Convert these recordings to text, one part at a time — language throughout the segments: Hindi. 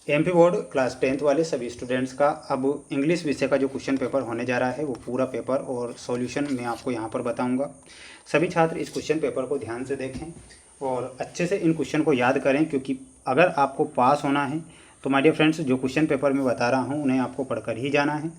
एमपी बोर्ड क्लास 10th वाले सभी स्टूडेंट्स का अब इंग्लिश विषय का जो क्वेश्चन पेपर होने जा रहा है वो पूरा पेपर और सॉल्यूशन मैं आपको यहाँ पर बताऊँगा। सभी छात्र इस क्वेश्चन पेपर को ध्यान से देखें और अच्छे से इन क्वेश्चन को याद करें, क्योंकि अगर आपको पास होना है तो माय डियर फ्रेंड्स जो क्वेश्चन पेपर मैं बता रहा हूँ उन्हें आपको पढ़कर ही जाना है।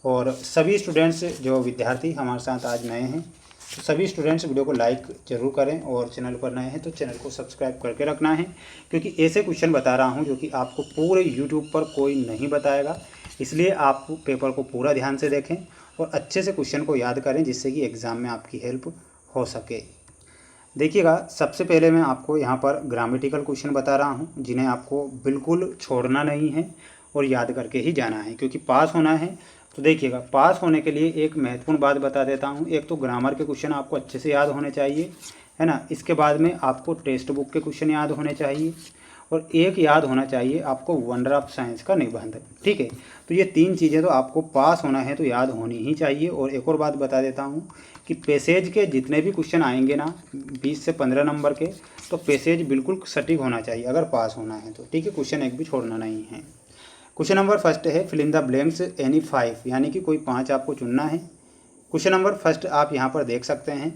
और सभी स्टूडेंट्स जो विद्यार्थी हमारे साथ आज नए हैं, तो सभी स्टूडेंट्स वीडियो को लाइक ज़रूर करें और चैनल पर नए हैं तो चैनल को सब्सक्राइब करके रखना है, क्योंकि ऐसे क्वेश्चन बता रहा हूं जो कि आपको पूरे यूट्यूब पर कोई नहीं बताएगा। इसलिए आप पेपर को पूरा ध्यान से देखें और अच्छे से क्वेश्चन को याद करें, जिससे कि एग्ज़ाम में आपकी हेल्प हो सके। देखिएगा, सबसे पहले मैं आपको यहाँ पर ग्रामेटिकल क्वेश्चन बता रहा हूँ जिन्हें आपको बिल्कुल छोड़ना नहीं है और याद करके ही जाना है, क्योंकि पास होना है। तो देखिएगा, पास होने के लिए एक महत्वपूर्ण बात बता देता हूँ। एक तो ग्रामर के क्वेश्चन आपको अच्छे से याद होने चाहिए, है ना। इसके बाद में आपको टेक्स्ट बुक के क्वेश्चन याद होने चाहिए और एक याद होना चाहिए आपको वंडर ऑफ साइंस का निबंध। ठीक है, तो ये तीन चीज़ें तो आपको पास होना है तो याद होनी ही चाहिए। और एक और बात बता देता हूँ कि पैसेज के जितने भी क्वेश्चन आएंगे ना 20 से 15 नंबर के, तो पैसेज बिल्कुल सटीक होना चाहिए अगर पास होना है तो। ठीक है, क्वेश्चन एक भी छोड़ना नहीं है। क्वेश्चन नंबर फर्स्ट है fill in the blanks any 5, यानी कि कोई 5 आपको चुनना है। क्वेश्चन नंबर फर्स्ट आप यहाँ पर देख सकते हैं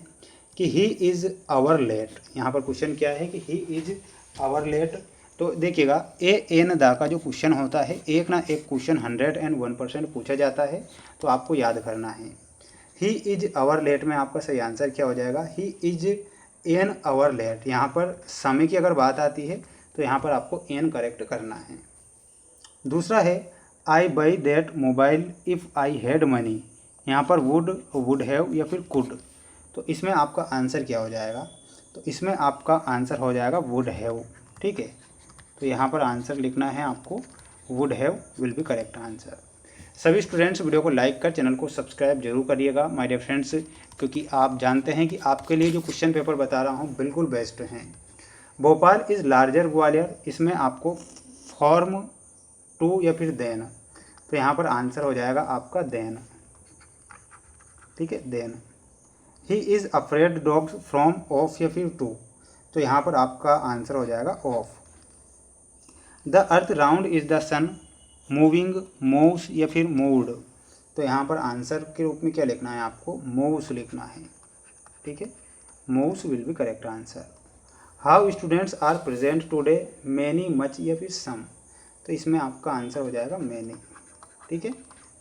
कि ही इज़ आवर लेट। यहाँ पर क्वेश्चन क्या है कि ही इज़ आवर लेट। तो देखिएगा, ए एन दा का जो क्वेश्चन होता है, एक ना एक क्वेश्चन 101% पूछा जाता है, तो आपको याद करना है। ही इज़ आवर लेट में आपका सही आंसर क्या हो जाएगा, he is an hour late. यहाँ पर समय की अगर बात आती है तो यहाँ पर आपको एन करेक्ट करना है। दूसरा है I buy that mobile if I had money. यहाँ पर वुड हैव या फिर कुड, तो इसमें आपका आंसर क्या हो जाएगा, तो इसमें आपका आंसर हो जाएगा वुड हैव। ठीक है, तो यहाँ पर आंसर लिखना है आपको would have will be correct answer. सभी स्टूडेंट्स वीडियो को लाइक कर चैनल को सब्सक्राइब जरूर करिएगा माय डियर फ्रेंड्स, क्योंकि आप जानते हैं कि आपके लिए जो क्वेश्चन पेपर बता रहा हूँ बिल्कुल बेस्ट हैं। भोपाल इज़ लार्जर ग्वालियर, इसमें आपको फॉर्म टू या फिर देन, तो यहाँ पर आंसर हो जाएगा आपका देन। ठीक है, then. He is afraid dogs from of या फिर टू, तो यहाँ पर आपका आंसर हो जाएगा of. The earth round is the sun, moving moves या फिर मूव्ड, तो यहाँ पर आंसर के रूप में क्या लिखना है आपको, मूव्स लिखना है। ठीक है, moves will be correct answer. How students are present today, many much या फिर सम, तो इसमें आपका आंसर हो जाएगा मैनी। ठीक है,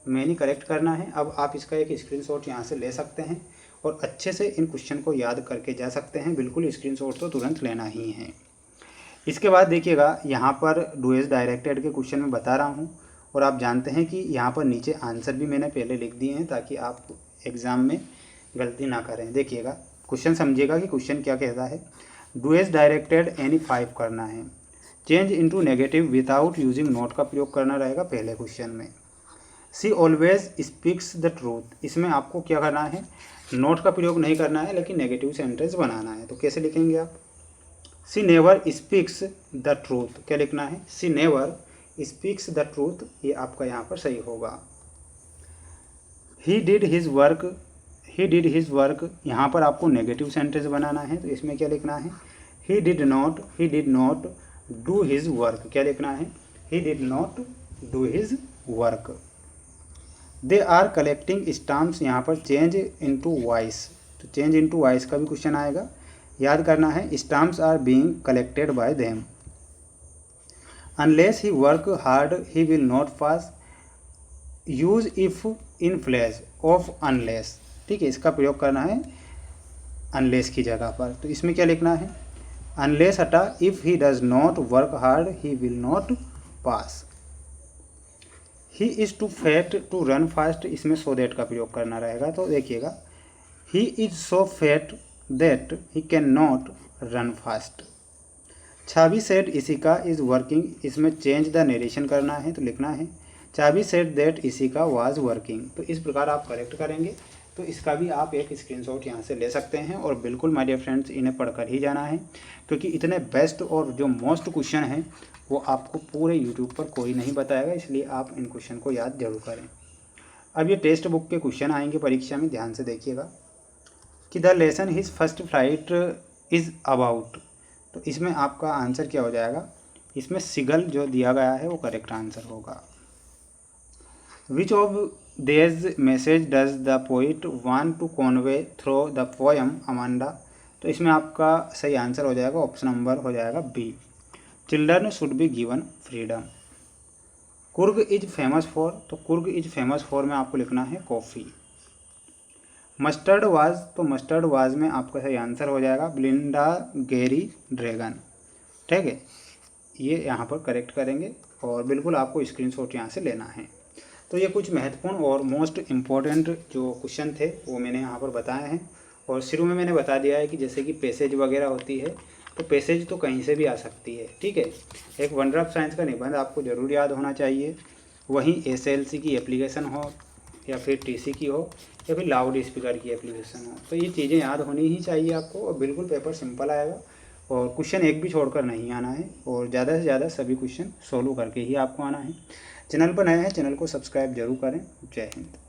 मैनी करेक्ट करना है। अब आप इसका एक स्क्रीनशॉट यहाँ से ले सकते हैं और अच्छे से इन क्वेश्चन को याद करके जा सकते हैं। बिल्कुल स्क्रीनशॉट तो तुरंत लेना ही है। इसके बाद देखिएगा, यहाँ पर डू एज डायरेक्टेड के क्वेश्चन में बता रहा हूँ और आप जानते हैं कि यहाँ पर नीचे आंसर भी मैंने पहले लिख दिए हैं ताकि आप एग्ज़ाम में गलती ना करें। देखिएगा, क्वेश्चन समझिएगा कि क्वेश्चन क्या कहता है। डू एज डायरेक्टेड एनी 5 करना है। Change into negative without using note का प्रयोग करना रहेगा पहले क्वेश्चन में। सी ऑलवेज स्पीक्स द ट्रूथ, इसमें आपको क्या करना है, नोट का प्रयोग नहीं करना है लेकिन नेगेटिव सेंटेंस बनाना है। तो कैसे लिखेंगे आप, सी नेवर स्पीक्स द ट्रूथ, क्या लिखना है, सी नेवर स्पीक्स द ट्रूथ, ये आपका यहाँ पर सही होगा। ही डिड हिज वर्क, यहाँ पर आपको नेगेटिव सेंटेंस बनाना है, तो इसमें क्या लिखना है, he did not do his work, क्या लिखना है, he did not do his work. They are collecting stamps, यहाँ पर चेंज इनटू वॉइस, तो चेंज इनटू वॉइस का भी क्वेश्चन आएगा, याद करना है। Stamps are being collected by them. Unless he work hard he will not pass, use if in place of unless. ठीक है, इसका प्रयोग करना है अनलेस की जगह पर, तो इसमें क्या लिखना है, अनलेस हटा, if he does not work hard he will not pass. He is too fat to run fast, इसमें सो दैट का प्रयोग करना रहेगा। तो देखिएगा, he is so fat that he can not run fast. चाबी सेड इसिका इज़ वर्किंग, इसमें चेंज द नरेशन करना है, तो लिखना है चाबी सेड दैट इसिका वाज वर्किंग। तो इस प्रकार आप करेक्ट करेंगे। तो इसका भी आप एक स्क्रीनशॉट यहाँ से ले सकते हैं और बिल्कुल माय डियर फ्रेंड्स इन्हें पढ़कर ही जाना है, क्योंकि इतने बेस्ट और जो मोस्ट क्वेश्चन हैं वो आपको पूरे यूट्यूब पर कोई नहीं बताएगा, इसलिए आप इन क्वेश्चन को याद जरूर करें। अब ये टेक्स्ट बुक के क्वेश्चन आएंगे परीक्षा में, ध्यान से देखिएगा कि the lesson his first flight is about, तो इसमें आपका आंसर क्या हो जाएगा, इसमें सिगल जो दिया गया है वो करेक्ट आंसर होगा। Which of these message does the poet want to convey through the poem Amanda. तो इसमें आपका सही आंसर हो जाएगा ऑप्शन नंबर हो जाएगा B, children should be given freedom. Coorg is famous for, तो कुर्ग इज फेमस फॉर में आपको लिखना है कॉफ़ी। मस्टर्ड वाज, तो मस्टर्ड वाज में आपका सही आंसर हो जाएगा ब्लिंडा गेरी ड्रैगन। ठीक है, ये यहाँ पर करेक्ट करेंगे और बिल्कुल आपको स्क्रीनशॉट यहाँ से लेना है। तो ये कुछ महत्वपूर्ण और मोस्ट इम्पॉर्टेंट जो क्वेश्चन थे वो मैंने यहाँ पर बताए हैं। और शुरू में मैंने बता दिया है कि जैसे कि पैसेज वगैरह होती है तो पैसेज तो कहीं से भी आ सकती है। ठीक है, एक वंडर ऑफ साइंस का निबंध आपको ज़रूर याद होना चाहिए, वहीं SLC की एप्लीकेशन हो या फिर TC की हो या फिर लाउड स्पीकर की एप्लीकेशन हो, तो ये चीज़ें याद होनी ही चाहिए आपको और बिल्कुल पेपर सिंपल आएगा और क्वेश्चन एक भी छोड़कर नहीं आना है और ज़्यादा से ज़्यादा सभी क्वेश्चन सोल्व करके ही आपको आना है। चैनल पर नए हैं, चैनल को सब्सक्राइब जरूर करें। जय हिंद।